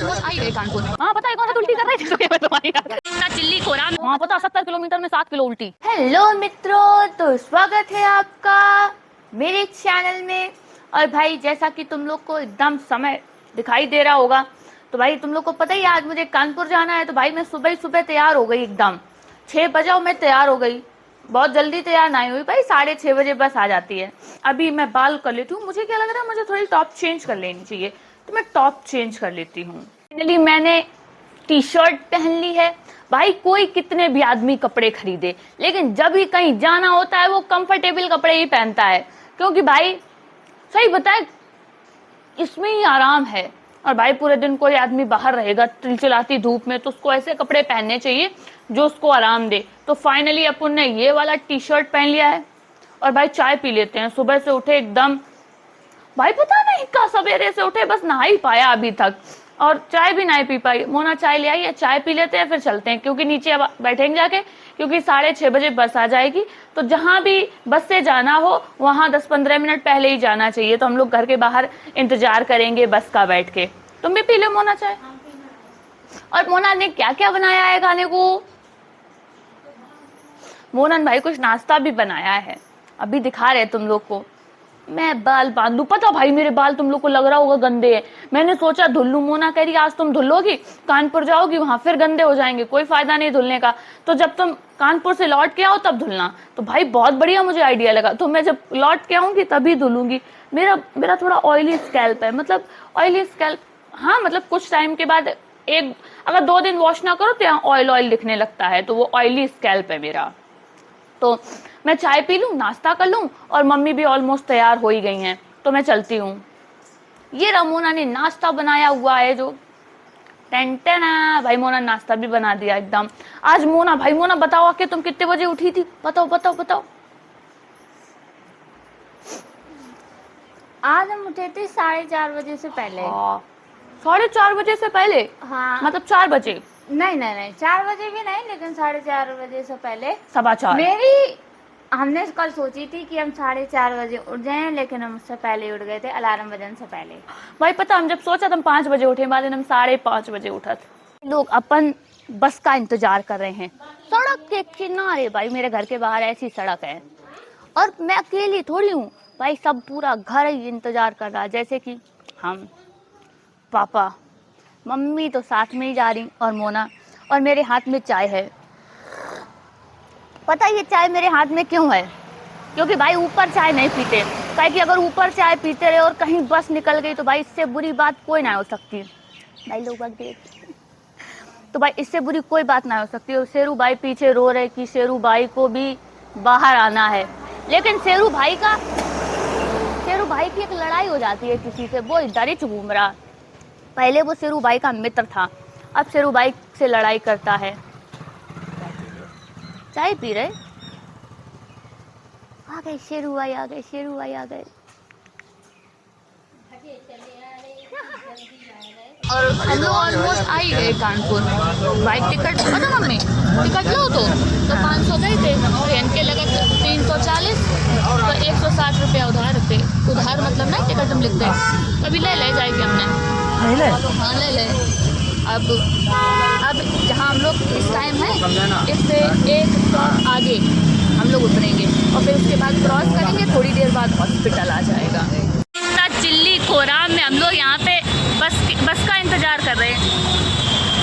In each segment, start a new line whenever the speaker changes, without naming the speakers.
Almost I गए कानपुर। हाँ पता है कौन सा उल्टी कर रही थी मैं तुम्हारी चिल्ली कोरा। हाँ पता 70 किलोमीटर में 7 किलो उल्टी।
हेलो मित्रों, तो स्वागत है आपका मेरे चैनल में। और भाई जैसा कि तुम लोग को एकदम समय दिखाई दे रहा होगा, तो भाई तुम लोग को पता ही आज मुझे कानपुर जाना है। तो भाई मैं सुबह ही सुबह तैयार हो गई, एकदम 6 बजे मैं तैयार हो गई। बहुत जल्दी तैयार नहीं हुई भाई, 6:30 बजे बस आ जाती है। अभी मैं बाल कर लेती हूँ, मुझे क्या लग रहा है मुझे थोड़ी टॉप चेंज कर लेनी चाहिए, तो मैं टॉप चेंज कर लेती हूँ। फाइनली मैंने टी शर्ट पहन ली है। भाई कोई कितने भी आदमी कपड़े खरीदे, लेकिन जब भी कहीं जाना होता है वो कंफर्टेबल कपड़े ही पहनता है, क्योंकि भाई सही बताए इसमें ही आराम है। और भाई पूरे दिन कोई आदमी बाहर रहेगा चिलचिलाती धूप में, तो उसको ऐसे कपड़े पहनने चाहिए जो उसको आराम दे। तो फाइनली अपन ने ये वाला टी शर्ट पहन लिया है। और भाई चाय पी लेते हैं, सुबह से उठे एकदम, भाई पता नहीं क्या सवेरे से उठे, बस नहा ही पाया अभी तक, और चाय भी नहीं पी पाई। मोना चाय ले आई है, चाय पी लेते हैं फिर चलते हैं, क्योंकि नीचे अब बैठेंगे जाके, क्योंकि 6:30 बजे बस आ जाएगी। तो जहां भी बस से जाना हो वहां 10-15 मिनट पहले ही जाना चाहिए। तो हम लोग घर के बाहर इंतजार करेंगे बस का बैठ के। तुम भी पी लो मोना चाय। और मोना ने क्या क्या बनाया है खाने को? मोनन भाई कुछ नाश्ता भी बनाया है, अभी दिखा रहे तुम लोग को। मैं बाल बांधू, पता भाई मेरे बाल तुम लोग को लग रहा होगा गंदे हैं, मैंने सोचा धुल लूं। मोना कह रही आज तुम धुलोगी, कानपुर जाओगी वहां फिर गंदे हो जाएंगे, कोई फायदा नहीं धुलने का, तो जब तुम कानपुर से लौट के आओ तब धुलना। तो भाई बहुत बढ़िया मुझे आइडिया लगा, तो मैं जब लौट के आऊंगी तभी धुलूंगी। मेरा थोड़ा ऑयली स्कैल्प है, मतलब ऑयली स्कैल्प, हाँ मतलब कुछ टाइम के बाद अगर 2 दिन वॉश ना करो तो यहाँ ऑयल दिखने लगता है, तो वो ऑयली स्कैल्प है मेरा। तो मैं चाय पी लूं, नाश्ता कर लूं, और मम्मी भी ऑलमोस्ट तैयार हो ही गई हैं, तो मैं चलती हूँ। ये रमोना ने नाश्ता बनाया हुआ है जो टेंटेना। भाई मोना नाश्ता भी बना दिया एकदम। आज मोना, भाई मोना बताओ कि तुम कितने बजे उठी थी? बताओ बताओ बताओ।
आज हम उठे थे 4:30 बजे से पहले।
4:30 बजे से पहले?
हाँ
मतलब 4 बजे?
नहीं 4 बजे भी नहीं, लेकिन 4:30 बजे से पहले।
4:15।
हमने कल सोची थी कि हम 4:30 बजे उठ जाएं, लेकिन हम उससे पहले ही उठ गए थे, अलार्म बजने से पहले।
भाई पता हम जब सोचा हम 5 बजे उठे, बाद हम 5:30 बजे उठा था। लोग अपन बस का इंतजार कर रहे हैं सड़क के किनारे। भाई मेरे घर के बाहर ऐसी सड़क है, और मैं अकेली थोड़ी हूँ भाई, सब पूरा घर ही इंतजार कर रहा है। जैसे कि हम, पापा, मम्मी तो साथ में ही जा रही, और मोना, और मेरे हाथ में चाय है। पता है ये चाय मेरे हाथ में क्यों है? क्योंकि भाई ऊपर चाय नहीं पीते, काहे कि अगर ऊपर चाय पीते रहे और कहीं बस निकल गई तो भाई इससे बुरी बात कोई ना हो सकती। भाई लोग देख, तो भाई इससे बुरी कोई बात ना हो सकती। और शेरू भाई पीछे रो रहे कि शेरू भाई को भी बाहर आना है, लेकिन शेरू भाई की एक लड़ाई हो जाती है किसी से, वो इधर ही घूम रहा। पहले वो शेरू भाई का मित्र था, अब शेरू भाई से लड़ाई करता है। चाय पी रहे, आ गए शेरू भाई, आ गए शेरू भाई, आ गए। और हम लोग ऑलमोस्ट आ ही गए कानपुर। भाई टिकट पता मम्मी, टिकट लो तो 500 गए थे, ट्रेन के लगे 340, तो 160 रुपया उधार थे। उधार मतलब ना टिकट हम लिखते हैं, अभी ले जाएगी हमने, ले हाँ ले। अब जहाँ हम लोग इस टाइम है, इससे 1 स्टॉप आगे हम लोग उतरेंगे, और फिर उसके बाद क्रॉस करेंगे, थोड़ी देर बाद हॉस्पिटल आ जाएगा। चिल्ली कोराम में हम लोग यहाँ पे बस का इंतजार कर रहे हैं।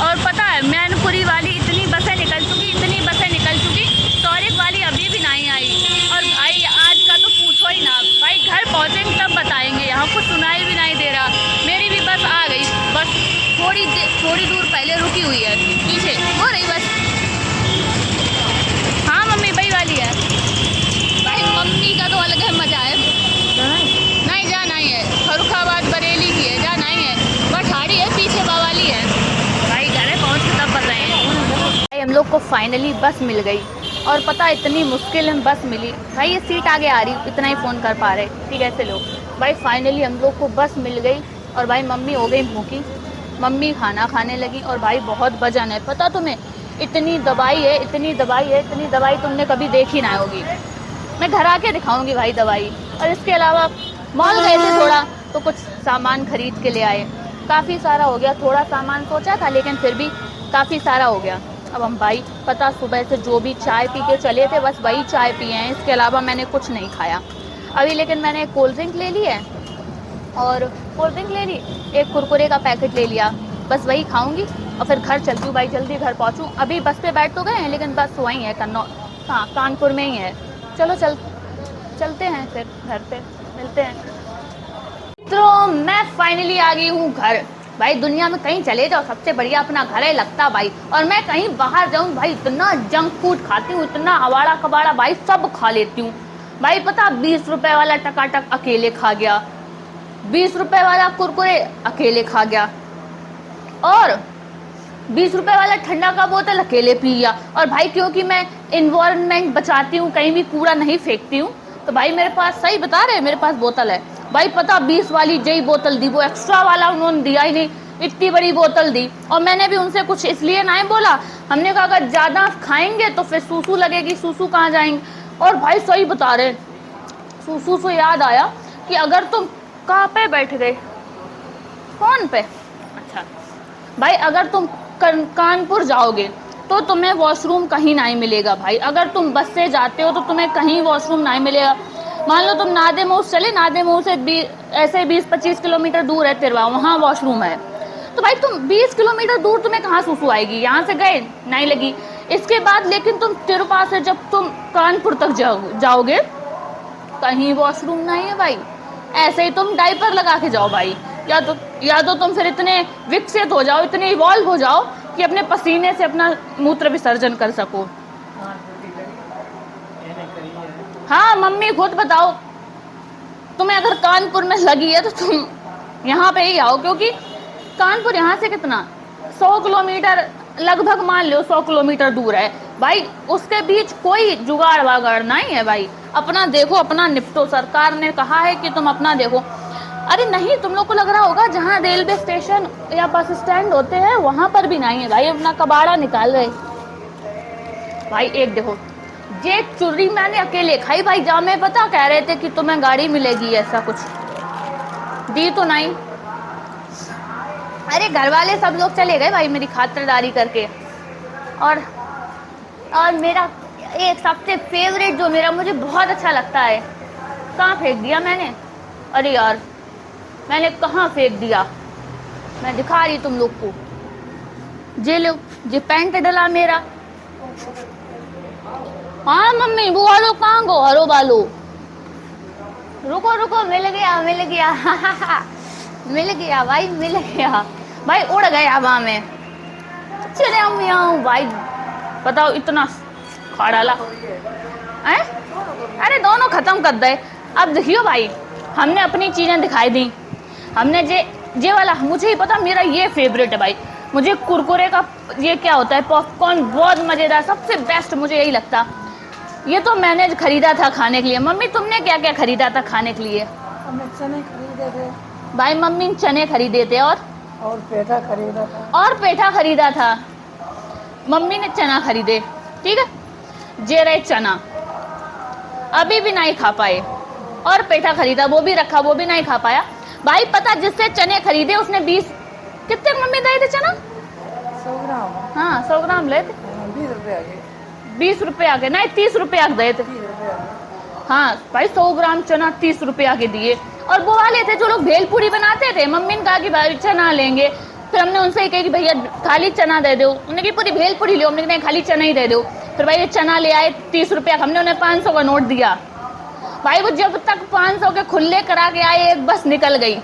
और पता है मैनपुरी वाली इतनी बसें निकल चुकी, तौरिक वाली अभी भी नहीं आई। और भाई आज का तो पूछो ही ना, भाई घर पहुँचेंगे तब बताएंगे, यहाँ कुछ सुनाई भी नहीं दे रहा। मेरी भी बस आ गई, बस थोड़ी दूर पहले रुकी हुई है, पीछे हो रही बस। हाँ मम्मी वही वाली है। भाई मम्मी का तो अलग है मजा है। नहीं जाना ही है, फरुखाबाद बरेली की है, जाना ही है, बठाड़ी है, पीछे बावाली है। भाई घर पहुँच के तब बताएं। भाई हम लोग को फाइनली बस मिल गई, और पता इतनी मुश्किल में बस मिली। भाई ये सीट आगे आ रही, इतना ही फ़ोन कर पा रहे, ठीक है ऐसे लोग। भाई फाइनली हम लोग को बस मिल गई, और भाई मम्मी हो गई भूखी, मम्मी खाना खाने लगी। और भाई बहुत वजन है, पता तुम्हें, इतनी दवाई तुमने कभी देखी ना होगी। मैं घर आके दिखाऊंगी भाई दवाई। और इसके अलावा मॉल गए थे थोड़ा, तो कुछ सामान खरीद के ले आए। काफ़ी सारा हो गया, थोड़ा सामान सोचा था लेकिन फिर भी काफ़ी सारा हो गया। अब हम भाई पता सुबह से जो भी चाय पी के चले थे बस वही चाय पिए हैं, इसके अलावा मैंने कुछ नहीं खाया अभी। लेकिन मैंने कोल्ड ड्रिंक ले ली है और कोल्ड ड्रिंक ले ली, एक कुरकुरे का पैकेट ले लिया, बस वही खाऊंगी और फिर घर चलती हूँ भाई, जल्दी घर पहुँचूँ। अभी बस पे बैठ तो गए हैं लेकिन बस वहीं है हाँ कानपुर में ही है। चलो चलते हैं फिर घर पे मिलते हैं। तो मैं फाइनली आ गई हूँ घर। भाई दुनिया में कहीं चले जाओ सबसे बढ़िया अपना घर है लगता भाई, और मैं कहीं बाहर जाऊँ भाई इतना जंक फूड खाती हूँ, इतना अवाड़ा कबाड़ा भाई सब खा लेती हूँ भाई। पता 20 रुपए वाला टकाटक अकेले खा गया, 20 रुपए वाला कुरकुरे अकेले खा गया, और 20 रुपए वाला ठंडा का बोतल अकेले पी लिया। और भाई क्योंकि मैं इन्वायरमेंट बचाती हूँ, कहीं भी कूड़ा नहीं फेंकती हूँ, तो भाई मेरे पास, सही बता रहे, मेरे पास बोतल है भाई। पता 20 वाली जई बोतल दी, वो एक्स्ट्रा वाला उन्होंने दिया ही नहीं, इतनी बड़ी बोतल दी। और मैंने भी उनसे कुछ इसलिए नहीं बोला, हमने कहा अगर ज्यादा खाएंगे तो फिर सूसू लगेगी, सूसू कहाँ जाएंगे। और भाई सही बता रहे, सूसू से याद आया कि अगर तुम कहाँ पे बैठ गए, फोन पे, अच्छा भाई अगर तुम कानपुर जाओगे तो तुम्हें वॉशरूम कहीं नहीं मिलेगा भाई। अगर तुम बस से जाते हो तो तुम्हें कहीं वॉशरूम नहीं मिलेगा। मान लो तुम नादेमऊस चले, नादेमऊस से ऐसे 20-25 किलोमीटर दूर है तिरवा, वहाँ वॉशरूम है, तो भाई तुम 20 किलोमीटर दूर तुम्हें कहाँ सूसू आएगी, यहाँ से गए नहीं लगी। इसके बाद लेकिन तुम तिरवा से जब तुम कानपुर तक जाओगे कहीं वॉशरूम नहीं है भाई। ऐसे ही तुम डायपर लगा के जाओ भाई, या तो तुम फिर इतने विकसित हो जाओ, इतने इवॉल्व हो जाओ कि अपने पसीने से अपना मूत्र विसर्जन कर सको। हाँ मम्मी खुद बताओ, तुम्हें अगर कानपुर में लगी है तो तुम यहाँ पे ही आओ, क्योंकि कानपुर यहाँ से कितना 100 किलोमीटर लगभग, मान लो 100 किलोमीटर दूर है भाई। उसके बीच कोई जुगाड़ वागाड़ नहीं है भाई, अपना देखो अपना निपटो। सरकार ने कहा है कि तुम अपना देखो। अरे नहीं, तुम लोग को लग रहा होगा जहाँ रेलवे स्टेशन या बस स्टैंड होते हैं वहां पर भी नहीं है भाई, अपना कबाड़ा निकाल रहे भाई। एक देखो ये चुर्री मैंने अकेले खाई भाई, जामे पता कह रहे थे कि तुम्हें गाड़ी मिलेगी, ऐसा कुछ दी तो नहीं। अरे घर वाले सब लोग चले गए भाई मेरी खातिरदारी करके। और मेरा एक सबसे फेवरेट जो मेरा मुझे बहुत अच्छा लगता है, कहाँ फेंक दिया मैंने, अरे यार मैंने कहाँ फेंक दिया, मैं दिखा रही तुम लोग को। जे लो, जे पैंट डला मेरा। हाँ मम्मी वो वालो कहाँ गो, हरो वालो, रुको रुको, मिल गया मिल गया भाई, मिल गया भाई, उड़ गया हवा में। चले हम यहाँ भाई, बताओ इतना खा डाला है। अरे दोनों खत्म कर दे। अब देखियो भाई, हमने अपनी चीजें दिखाई दी, हमने जे वाला, मुझे ही पता मेरा ये फेवरेट है भाई। मुझे कुरकुरे का ये क्या होता है, पॉपकॉर्न बहुत मजेदार, सबसे बेस्ट मुझे यही लगता। ये तो मैंने खरीदा था खाने के लिए। मम्मी तुमने क्या क्या खरीदा था खाने के लिए?
हमने चने खरीदे थे
भाई, मम्मी ने चने खरीदे थे और
पेठा खरीदा था।
और पेठा खरीदा था। मम्मी ने चना खरीदे, ठीक है, जे रहे चना, अभी भी नहीं खा पाए। और पेठा खरीदा, वो भी रखा, वो भी नहीं खा पाया भाई। पता जिससे चने खरीदे उसने 20, कितने मम्मी दे थे चना?
100 ग्राम।
हाँ 100 ग्राम ले थे,
20 रुपए आगे,
20 रुपए आगे, नहीं 30 रुपए आगे दे थे।
30 रुपए आगे।
हाँ भाई 100 ग्राम चना 30 रुपए आगे दिए। और वो वाले थे जो लोग भेलपूरी बनाते थे, मम्मी ने कहा कि भाई चना लेंगे, फिर हमने उनसे ही कहा कि भैया खाली चना दे दो, उन्होंने की पूरी भेलपूरी लो, हमने नहीं खाली चना ही दे दो। फिर भाई ये चना ले आए 30 रुपए, हमने उन्हें 500 का नोट दिया भाई। वो जब तक 500 के खुले करा के आए एक बस निकल गई,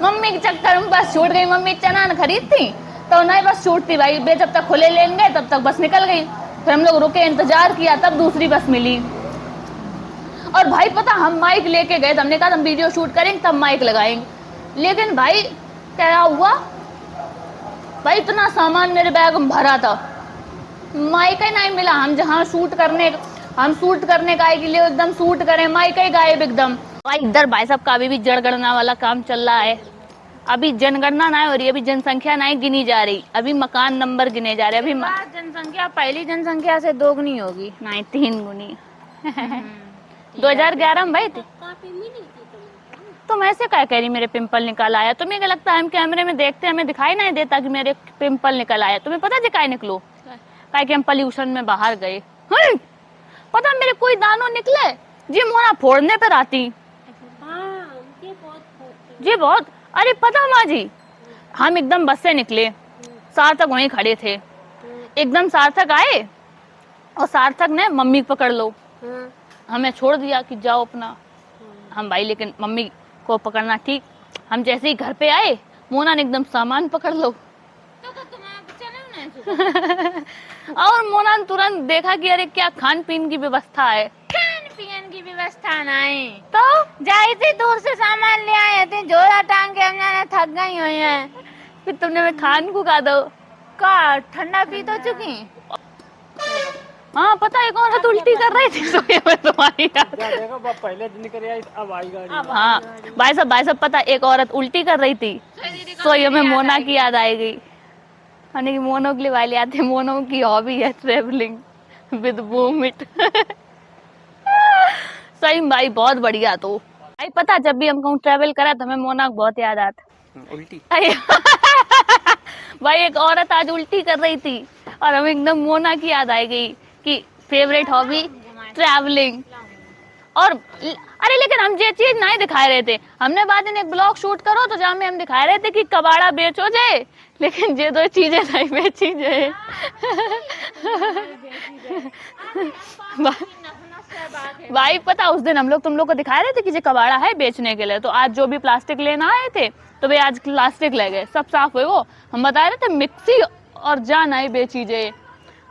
मम्मी के चक्कर में बस छूट गई। मम्मी चना न खरीदती तो नहीं बस छूटती भाई, बे जब तक खुले लेंगे तब तक बस निकल गई। फिर हम लोग रुके, इंतजार किया, तब दूसरी बस मिली। और भाई पता हम माइक लेके गए, हमने कहा हम वीडियो शूट करेंगे तब माइक लगाएंगे। लेकिन भाई क्या हुआ भाई, इतना सामान मेरे बैग में भरा था, माइक ही नहीं मिला। हम जहाँ शूट करने का के लिए एकदम शूट करें, माइक ही गायब एकदम। भाई इधर भाई साहब का अभी भी जनगणना वाला काम चल रहा है। अभी जनगणना नहीं हो रही, अभी जनसंख्या नहीं गिनी जा रही, अभी मकान नंबर गिने जा रहे। अभी
जनसंख्या पहली जनसंख्या से 2 गुनी होगी,
नहीं 3 गुनी। 2011 में भाई थे।
तुम ऐसे क्या कह रही मेरे पिंपल निकल आया? तुम्हें क्या लगता है हम कैमरे में देखते हमें दिखाई नहीं देता कि मेरे पिंपल निकल आया? तुम्हें पता है काय निकलो? काय कि हम पॉल्यूशन में बाहर गए। पता मेरे कोई दानों निकले जी मोना फोड़ने पर आती जी बहुत। अरे पता माँ जी हम एकदम बस से निकले, सार्थक वहीं खड़े थे, एकदम सार्थक आए और सार्थक ने मम्मी पकड़ लो, हमें छोड़ दिया कि जाओ अपना। हम भाई लेकिन मम्मी को पकड़ना ठीक। हम जैसे ही घर पे आए मोना ने एकदम सामान पकड़ लो और मोना ने तुरंत देखा कि अरे क्या खान पीन की व्यवस्था है।
खान पीन की व्यवस्था नहीं
तो
जाए थे दूर से सामान ले आए थे, झोला टांग के हमने थक गई हुई है।
फिर तुमने मैं खान को खा दो
का ठंडा पी तो चुकी।
हाँ पता है कौन सा तो उल्टी कर रही थी सोए में तुम्हारी
देखो पहले दिन कर आई अब आई गाड़ी।
हाँ भाई साहब पता एक औरत उल्टी कर रही थी सोए में मोना की याद आई गई। यानी कि मोनो के लिए वाले आते, मोनो की हॉबी है ट्रेवलिंग विद वोमिट। सही भाई बहुत बढ़िया। तो भाई पता जब भी हम कहूँ ट्रेवल करा तो हमें मोना बहुत याद आता
उल्टी।
भाई एक औरत आज उल्टी कर रही थी और हमें एकदम मोना की याद आई गई कि फेवरेट हॉबी ट्रैवलिंग। और अरे लेकिन हम ये चीज नहीं दिखा रहे थे, हमने बाद में एक ब्लॉग शूट करो तो जहाँ में हम दिखा रहे थे कि कबाड़ा बेचो जाए, लेकिन ये दो चीजें नहीं बेची जाए। भाई पता उस दिन हम लोग तुम लोग को दिखा रहे थे कि ये कबाड़ा है बेचने के लिए, तो आज जो भी प्लास्टिक लेना आए थे तो वे आज प्लास्टिक ले गए, सब साफ हुए। वो हम बता रहे थे मिक्सी और जा नहीं बेची जाए,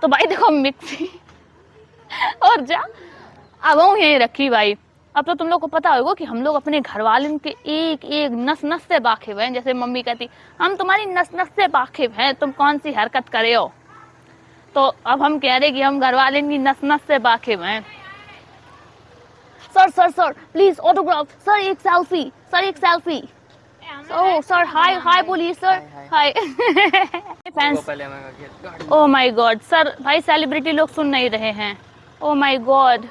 तो भाई देखो मिक्सी और जा अब वो यहीं रखी भाई। अब तो तुम लोग को पता होगा कि हम लोग अपने घर वालों के एक एक नस नस से वाकिफ हैं। जैसे मम्मी कहती हम तुम्हारी नस नस से वाकिफ हैं, तुम कौन सी हरकत करे हो, तो अब हम कह रहे कि हम घर वाले की नस नस से वाकिफ हैं। Sir sir sir please autograph, sir एक सेल्फी, सर एक सेल्फी। ओह सर हाय हाय बोलिए sir hi. Fans oh my God sir, भाई सेलिब्रिटी लोग सुन नहीं रहे हैं। ओह माय गॉड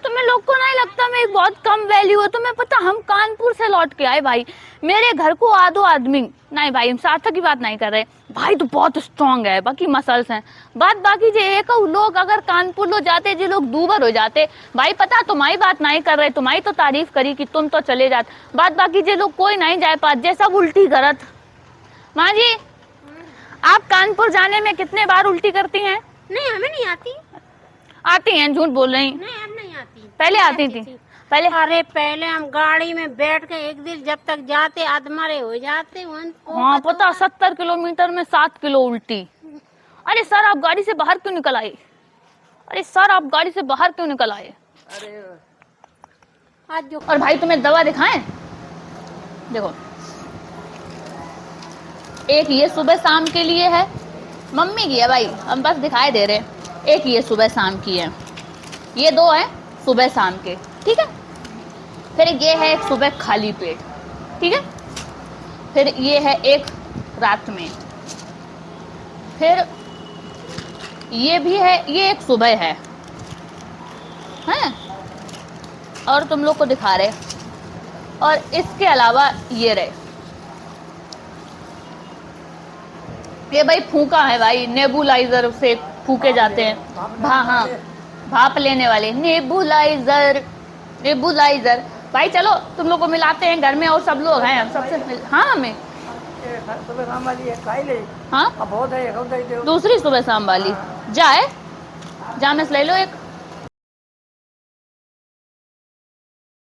तुम्हें लोग को नहीं लगता मैं एक बहुत कम वैल्यू है? तुम्हें पता हम कानपुर से लौट के आए भाई, मेरे घर को आधो आदमी नहीं भाई, हम सार्थक की बात नहीं कर रहे भाई, तो बहुत स्ट्रांग है, बाकी मसल्स हैं। बाकी जो एक लोग अगर कानपुर लो जाते जो लोग दूबर हो जाते भाई, पता तुम्हारी बात नहीं कर रहे, तुम्हारी तो तारीफ करी कि तुम तो चले जाते, बाकी जो लोग कोई नहीं जाए पाते सब उल्टी करत। माँ जी आप कानपुर जाने में कितने बार उल्टी करती हैं?
नहीं हमें नहीं आती।
आती हैं, झूठ बोल रही।
नहीं हम नहीं आती,
पहले आती थी पहले।
अरे पहले हम गाड़ी में बैठ के एक दिन जब तक जाते आधमरे हो जाते।
हाँ पता 70 किलोमीटर में 7 किलो उल्टी। अरे सर आप गाड़ी से बाहर क्यों निकल आए? अरे सर आप गाड़ी से बाहर क्यों निकल आए?
आज जो
और भाई तुम्हें दवा दिखाएं, देखो एक ये सुबह शाम के लिए है, मम्मी की है भाई, हम बस दिखाई दे रहे। एक ये सुबह शाम की है, ये दो है सुबह शाम के, ठीक है। फिर ये है एक सुबह खाली पेट, ठीक है। फिर ये है एक रात में, फिर ये भी है, ये एक सुबह है हैं? और तुम लोग को दिखा रहे, और इसके अलावा ये रहे, ये भाई फूका है भाई, नेबुलाइजर से फूके जाते हैं। हाँ भाप लेने वाले नेबुलाइजर। नेबुलाइजर भाई चलो तुम लोग को मिलाते हैं घर में, और सब लोग हैं सबसे। हाँ हमें
सुबह शाम वाली है खाई ले।
हाँ
बहुत है
दूसरी सुबह शाम वाली जाए, जामे से ले लो एक।